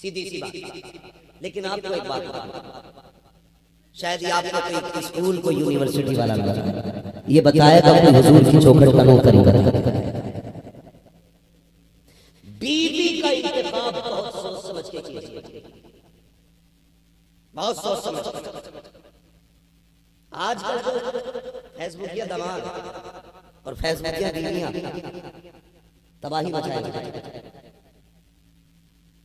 सीधी सी बात। लेकिन आपको एक बात बताऊं, शायद ये आपको कोई स्कूल को यूनिवर्सिटी वाला ना बताए, ये बताएगा कोई हुजूर की चौखट का नौकर होगा। बीवी का इंतखाब बहुत सोच समझ के कीजिए, बहुत सोच समझ के। आजकल जो फेसबुकिया दमाग और फेसबुकिया बीवियां तबाही मचाएंगे।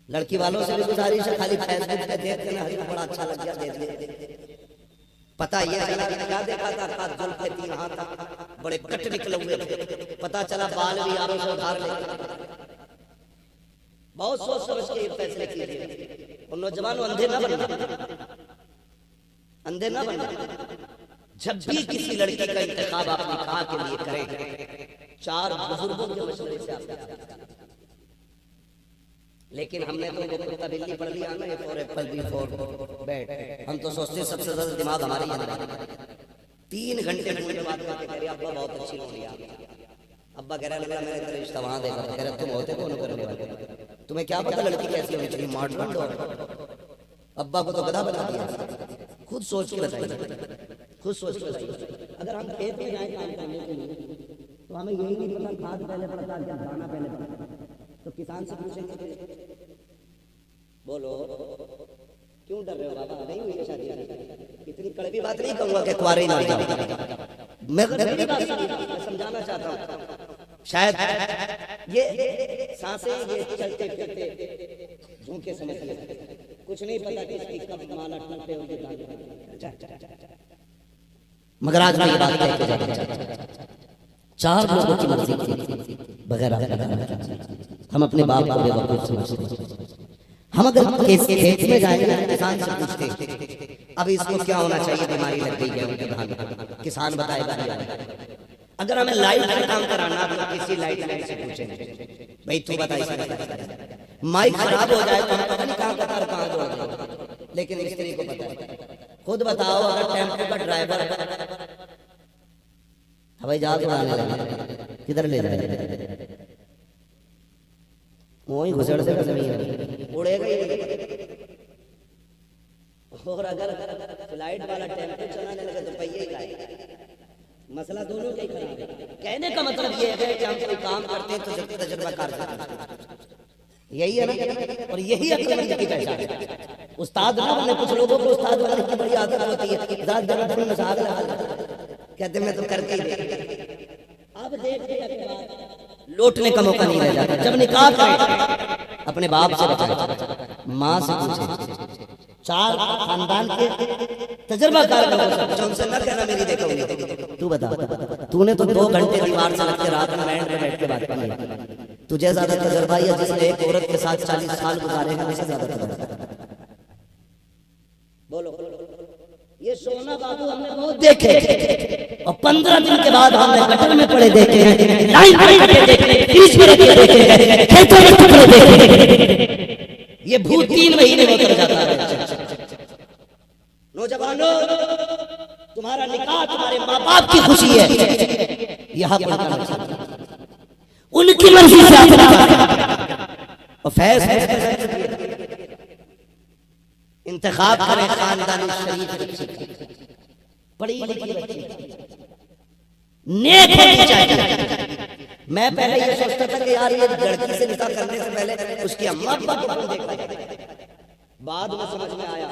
लड़की वालों से भी गुजारिश है, खाली फेसबुक पे देख के ना बड़ा अच्छा लग गया देख ले। पता ये चला कि क्या देखा था, खास जुल्फे 3 हाथ था, बड़े कट निकले हुए थे, पता चला बाल भी यारों से उधार ले। बहुत सोच समझ के ये फैसले कीजिए। और नौजवानों अंधे ना बनना, अंधे ना बनना। जब भी किसी लड़की का इंतखाब आप निकाह के लिए करें, 4 बुजुर्गों के मशवरे से आप। लेकिन हमने तो वो कुत्ता बिल्ली पढ़ लिया ना, A for apple, B for bat. हम तो सोचते सबसे ज्यादा दिमाग हमारे ही है। 3 घंटे पूरे बात करके कह रहे अब्बा बहुत अच्छी हो गई। अब्बा कह रहा लगा मैंने तेरा रिश्ता वहां देखा, कह रहा तुम होते कौन करने वाले, तुम्हें क्या पता लड़की कैसी होनी चाहिए, मार्ट बंद हो। अब्बा को तो गधा बना दिया। खुद सोच के बताइए, खुद सोच के बताइए। अगर हम खेत में जाए काम करने के लिए तो हमें यही नहीं पता खाद पहले पड़ता है, दाना पहले पड़ता है, तो किसान से पूछेंगे बोलो क्यों डर रहे हो बाबा, नहीं हुई है शादी। इतनी कड़वी बात नहीं कहूंगा कि कुंवारे ही ना जाओ, मैं समझाना चाहता हूँ। शायद ये सांसें ये चलते फिरते झोंके समझ लेते, कुछ नहीं पता किसकी कब माला टूटे होंगे। मगर आज मैं ये बात कहते जाता, 4 लोगों की मर्जी थी बगैर हम अपने बाप को बेवकूफ समझते। हम अगर खेत में जाएंगे ना, किसान से पूछते अब इसको क्या होना चाहिए, बीमारी लग गई है उनके धान, किसान बताएगा। अगर हमें लाइट का काम कराना तो किसी लाइट से पूछेंगे भाई तू बता, माइक खराब हो जाए तो हम पता नहीं कहाँ कतार कहाँ दौड़, लेकिन मिस्त्री को पता है। खुद बताओ अगर टेम्पो का ड्राइवर हवाई जहाज उड़ाने लगे किधर ले जाए, वही घुसड़ से जमीन उड़ेगा ही नहीं। और अगर फ्लाइट वाला टेम्पो चलाने लगे तो पहिए ही खाएगा। मसला दोनों का ही खराब है। कहने का मतलब ये है कि हम कोई काम करते हैं तो तजुर्बाकार करते, यही है ना, और यही अक्लमंदी की पहचान है। उस्ताद ना बने, कुछ लोगों को उस्ताद बनने की बड़ी आदत होती है, ज़्यादा जगह पर मसाल कहते मैं तो करके ही दे। अब देख लौटने का मौका नहीं रह जाता। जब निकाह करें अपने बाप से बताएं, माँ से पूछें, 4 खानदान के तजुर्बाकार लोगों से उनसे न कहना मेरी देखो तू बता, तूने तो 2 घंटे दीवार से लग के रात में बैंड पे बैठ के बात की, तुझे ज्यादा तजुर्बा है जिसने एक औरत के साथ 40 साल गुजारे हैं, मुझे ज्यादा तजुर्बा। बोलो ये सोना बाबू हमने बहुत देखे, और 15 दिन के बाद हमने गटर में पड़े देखे हैं, लाइन में कटे देखे, 30 में रखे देखे हैं, खेतों में टुकड़े देखे। ये भूत 3 महीने में उतर जाता है। नौजवानों तुम्हारा निकाह तुम्हारे माँ बाप की खुशी है, यहाँ पर उनकी मर्जी से और फैसला इंतखाब करें खानदानी शरीफ पढ़ी लिखी बच्ची नेक होनी चाहिए। मैं पहले ये सोचता था कि यार ये लड़की से निकाह करने से पहले उसकी अम्मा बाप को देखा, बाद में समझ में आया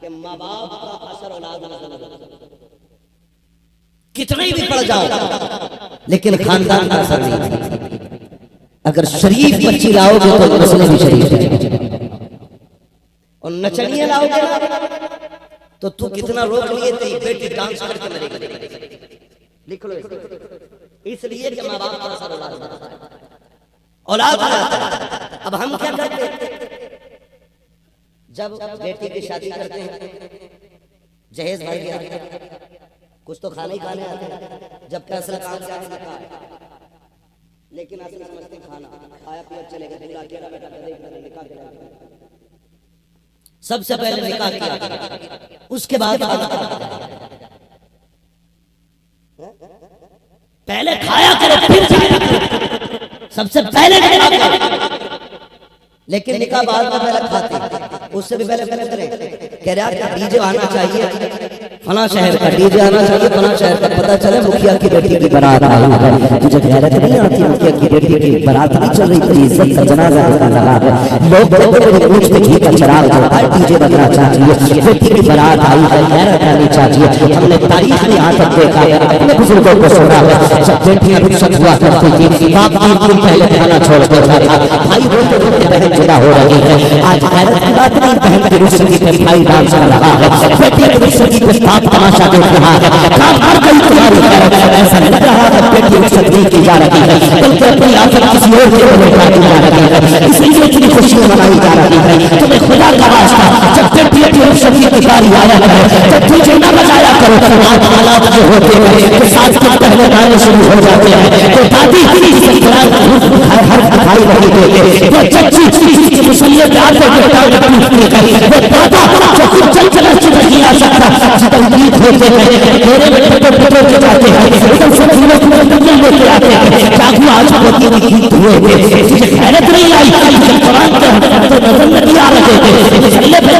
कि माँ बाप का असर औलाद में कितना ही भी पड़ जाओ लेकिन खानदान का असर नहीं। अगर शरीफ बच्ची लाओगे तो मसले भी शरीफ है, और नचनिया लाओगे तो तू कितना रोक लिए तेरी बेटी डांस करके मरेगी। लिख लो इसलिए कि माँ बाप का असर औलाद औलाद। अब हम क्या करते हैं, जब बेटी की शादी करते हैं जहेज भर गया, कुछ तो खाने ही खाने आते हैं, जब फैसला काम से आते लेकिन असल समझते खाना आया पिया चले गए, दूल्हा अकेला बैठा कर निकाह किया। सबसे पहले निकाह किया, उसके बाद पहले खाया करो फिर जाया करो, सबसे पहले निकाह करो। लेकिन निकाह बाद में पहले खाते, उससे भी पहले कह रहा है डीजे आना चाहिए, फला शहर का डीजे आना चाहिए, फला शहर का। पता चले मुखिया की बेटी की बारात आई है, तुझे गैरत नहीं आती? मुखिया की बेटी की बारात नहीं चल रही, तेरी इज्जत का जनाजा निकल रहा है, लोग कहते हैं मेरी पूछ पे घी का चिराग जलता है, डीजे बजना चाहिए, बेटी की बारात आई है, गैरत आनी चाहिए। हमने तारीख में यहाँ तक देखा है, अपने बुजुर्गों को सुना है, जब बेटियां रुखसत हुआ करती थी, बाप 3 दिन पहले खाना छोड़ देता था, भाई रोते रोते बहन जुदा हो रही है। आज गैरत की बात नहीं, बहन की रुखसती पे भाई डांस कर रहा है, बेटी की रुखसती पे बाप तमाशा देख रहा है, काम हर कोई तुम्हारी गैरत। ऐसा लग रहा है बेटी रुखसत नहीं की जा रही है, बल्कि अपनी आफत किसी और के ऊपर काटी जा रही है, इसलिए इतनी खुशियां मनाई जा रही है। तुम्हें खुदा का वास्ता, जब बेटी की रुखसती की बारी आया करे, जब तुझे न बजाया करो, आज हालात जो होते हैं कि साथ के पहले गाने शुरू हो जाते हैं, तो दादी हर दिखाई नहीं देते, वो चच्ची मुसल्ले पे आते बेटा वो दादा जो खुद चल चला चुका नहीं आ सकता, जितने गीत होते हैं मेरे बेटे को पकड़ के जाते हैं, एकदम से लोग दुनिया लेके आते हैं, चाकू आज होती हुई गीत हुए थे, तुझे हैरत नहीं आई? कुरान के तो नजर नहीं आ रहे थे, मुसल्ले पे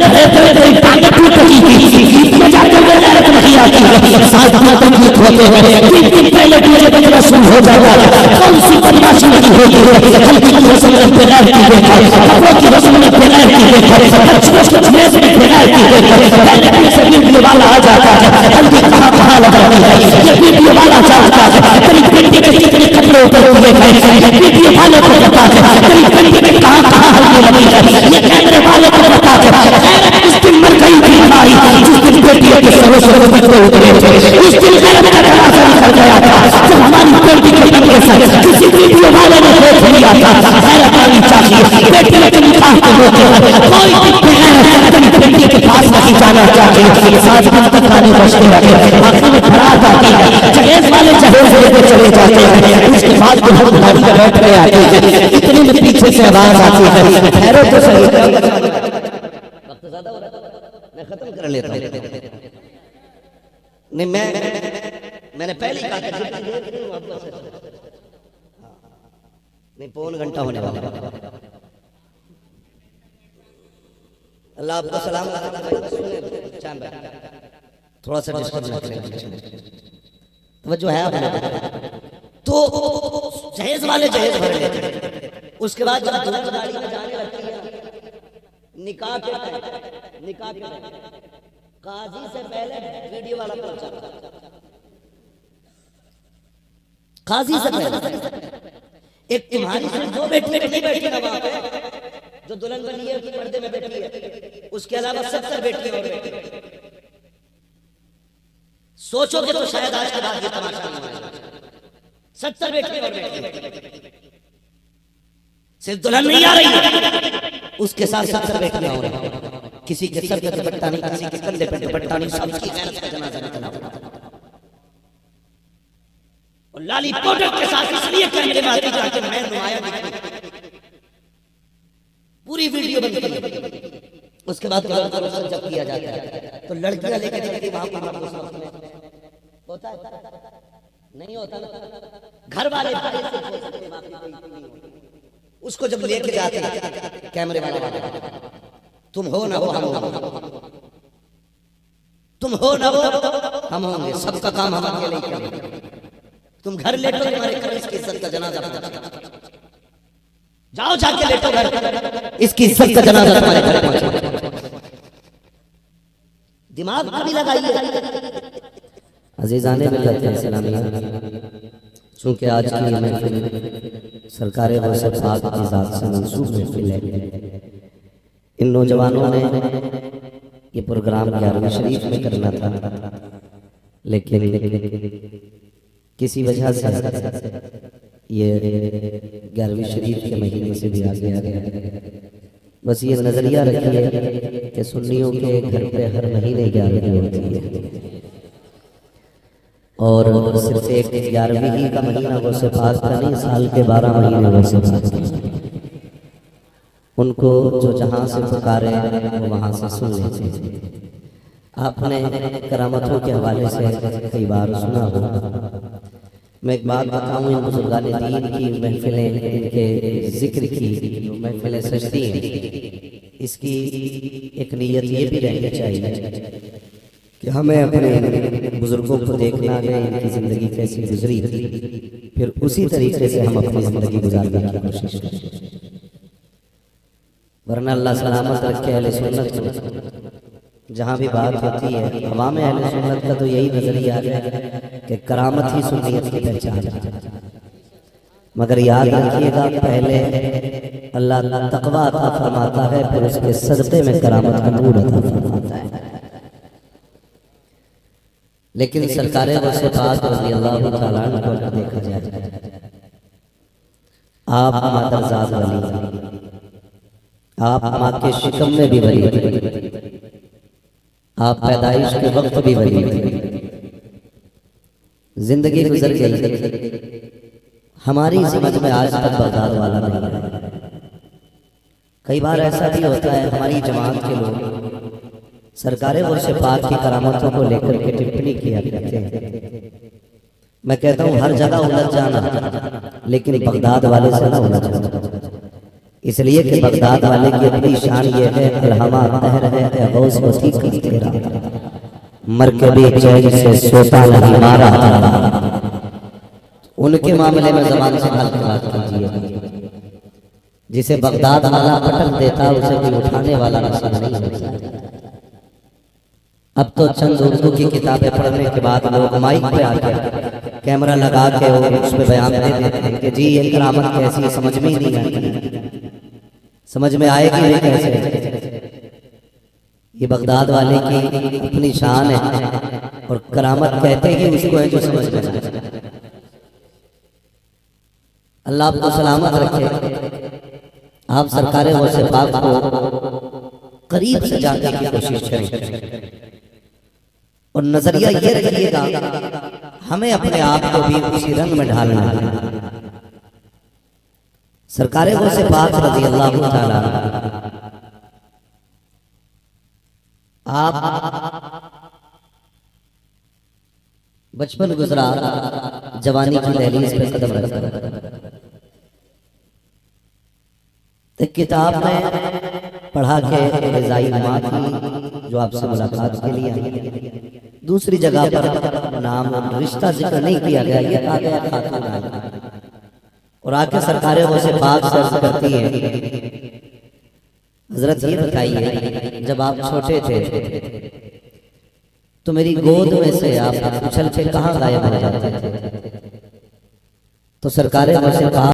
तेरी टांगें टूट रही थी, गीत में जाकर वो हैरत नहीं आती है। साथ में तो गीत होते हैं, 3 दिन पहले डीजे बजना शुरू हो जाता है, कौन सी बदमाशी नहीं होती है, हल्की की रस्म में बेगार की देखा, कपड़ों की रस्म में बेगार की देखा, मेज में बेगार की देखा, पहले से वीडियो वाला आ जाता है, हल्दी कहाँ कहाँ लगाती है, ये वीडियो वाला चाहता है तेरी बेटी के कितने कपड़े ऊपर हुए हैं, वीडियो वाले को पता है तेरी बेटी में कहाँ कहाँ हल्दी लगी है, ये कैमरे वाले को पता है। उस दिन मर गई थी हमारी, जिस दिन बेटियों के सरों से बच्चे उतरे थे, उस दिन गैरत का तमाशा निकल गया था, जब हमारी बेटी के बच्चे से किसी वीडियो वाले ने देख लिया था। गैरत आनी चाहिए, बेटे के निकाह के होते हैं, कोई अपनी बेटी के पास नहीं जाना चाहिए, साथ में तक खाने बचते रहे, आंखों में खराब आती है, जहेज वाले जहेज लेके चले जाते हैं, उसके बाद जो हम गाड़ी में बैठ रहे आते हैं, इतने में पीछे से आवाज आती है, ठहरो तो सही, वक्त ज्यादा हो रहा है, मैं खत्म कर लेता हूँ। नहीं मैंने पहले ही कहा नहीं, पौन घंटा होने वाला है। अल्लाह आपको सलाम, थोड़ा सा जो है तो जहेज वाले जहेज भर लेते हैं, उसके बाद जब गाड़ी में जाने लगती है, निकाह के काजी से पहले वीडियो वाला पहुंचा, काजी से पहले एक तुम्हारी जो बेटी नहीं बैठी ना वहां पे, जो दुल्हन बनी है उसके पर्दे में बैठी है, उसके अलावा 70 बेटियां और बेटे। सोचोगे तो शायद आज के बाद ये तमाशा नहीं होगा, 70 बेटियां और बेटे, सिर्फ दुल्हन नहीं आ रही है, उसके साथ 70 बेटियां हो रही, किसी के सर पे दुपट्टा नहीं, किसी के कंधे पे दुपट्टा नहीं, सबकी गैरत का जनाजा निकला और लाली पाउडर के साथ इसलिए कैमरे में आती जाके मैं नुमाया दिखती, पूरी वीडियो बनती है। उसके बाद जब किया जाता है तो लड़कियां लेके जाती वहां पर होता है, नहीं होता ना, घर वाले उसको जब लेके जाते हैं कैमरे वाले, तुम हो ना हो हम हो, तुम हो ना हो हम होंगे, सबका काम हम अकेले ही करेंगे, तुम घर लेटो, तुम्हारे घर इसकी इज्जत का जनाजा पहुंचा, जाओ जाके लेटो घर, इसकी इज्जत का जनाजा तुम्हारे घर पहुंचा, दिमाग भी लगाइए। अजीजाने मिलत सलामिया, चूंकि आज की महफिल सरकार वसत पाक की जात से मंसूब महफिल है, इन नौजवानों ने ये प्रोग्राम 11वीं शरीफ में करना था, लेकिन किसी वजह से ये 11वीं शरीफ के महीने से भी आगे आ गया। बस ये नजरिया रखिए कि सुन्नियों के घर पे हर महीने 11वीं होती है, और सिर्फ एक 11वीं का महीना वो से पास का नहीं, साल के 12 महीने वो से पास का। उनको जो जहां से पुकारे वो वहां से सुन लेते। आपने करामतों के हवाले से कई बार सुना होगा मैं एक बात बताऊं, इन बुजुर्गान दीन की महफिलें, इनके जिक्र की जो महफिलें सजती हैं, इसकी एक नीयत ये भी रहनी चाहिए कि हमें अपने बुजुर्गों को देखना है, इनकी ज़िंदगी कैसी गुजरी, फिर उसी तरीके से हम अपनी ज़िंदगी गुजारने की कोशिश करें। वरना अल्लाह सलामत रखे अहले सुन्नत को। जहाँ भी बात होती है अवाम अहले सुन्नत का तो यही नजरिया है कि करामत ही सुन्नियत की पहचान है। मगर याद रखिएगा, पहले अल्लाह तकवा अता फरमाता है, फिर उसके सदक़े में करामत का नूर अता फरमाता है। लेकिन सरकारे वसे पाक रज़ियल्लाहु तआला अन्हु को अगर देखा जाए, आप मादरजाद वली, आप माँ के शिकम में भी वली, आप पैदाइश के वक्त भी वली, जिंदगी गुजर गई, हमारी समझ में आज तक बगदाद वाला नहीं है। कई बार ऐसा भी होता है, हमारी जमात के लोग सरकारे वर्षे पाक की करामतों को लेकर के टिप्पणी किया करते हैं। मैं कहता हूँ हर जगह उलझ जाना, लेकिन बगदाद वाले से ना उलझ जाना, इसलिए कि बगदाद वाले की अपनी शान ये है, अलहमा तहर है गौस वसी का तेरा, मरकबी चैन से सोता नहीं मारा था। उनके मामले में ज़बान संभाल के बात कीजिए। जिसे बगदाद वाला पटक देता उसे कोई उठाने वाला नसीब नहीं होता। अब तो चंद उर्दू की किताबें पढ़ने के बाद लोग माइक पे आके कैमरा लगा के और उस पे बयान दे देते हैं कि जी ये करामत कैसी, समझ में ही नहीं आती, समझ में आएगी नहीं कैसे। ये बगदाद वाले की अपनी शान है, और करामत कहते ही उसको है जो समझ में आए। अल्लाह आपको सलामत रखे। आप सरकारे वसे पाक को करीब से जानने की कोशिश करें, और नजरिया ये रखिएगा हमें अपने आप को भी उसी रंग में ढालना है। सरकारे वसे पाक रज़ियल्लाहु तआला आप बचपन गुजरा, जवानी की दहलीज पे कदम रखा, एक किताब में पढ़ा के रज़ाई माँ थी जो आपसे मुलाकात के लिए आई। दूसरी जगह पर नाम रिश्ता जिक्र नहीं किया गया, ये कहा गया खातून आई, और आके सरकारे वसे पाक से अर्ज़ करती है, हजरत ये बताइए जब आप छोटे थे तो मेरी गोद में से आप उछल के कहाँ गायब हो जाते थे? तो सरकारे वसे पाक